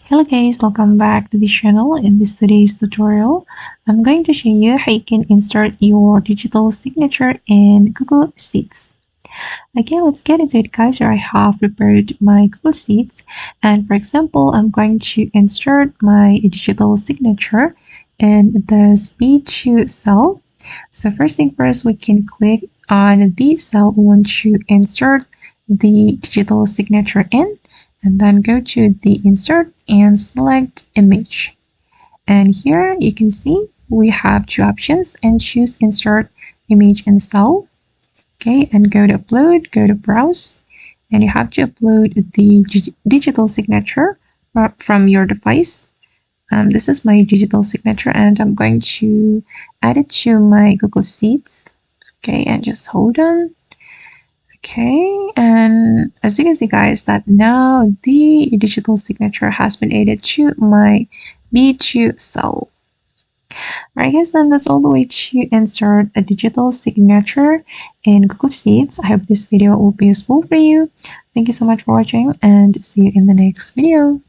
Hello guys, welcome back to the channel. In this today's tutorial, I'm going to show you how you can insert your digital signature in Google Sheets. Okay, let's get into it guys. Here I have prepared my Google Sheets, and for example, I'm going to insert my digital signature in the B2 cell. So first thing first, we can click on the cell we want to insert the digital signature in, and then go to the insert and select image. And here you can see we have two options, and choose insert image in cell. Okay, and go to upload, go to browse, and you have to upload the digital signature from your device. This is my digital signature, and I'm going to add it to my Google Sheets. Okay, and just hold on. Okay, and as you can see guys, that now the digital signature has been added to my B2 cell. Alright guys, then that's all the way to insert a digital signature in Google Sheets. I hope this video will be useful for you. Thank you so much for watching, and see you in the next video.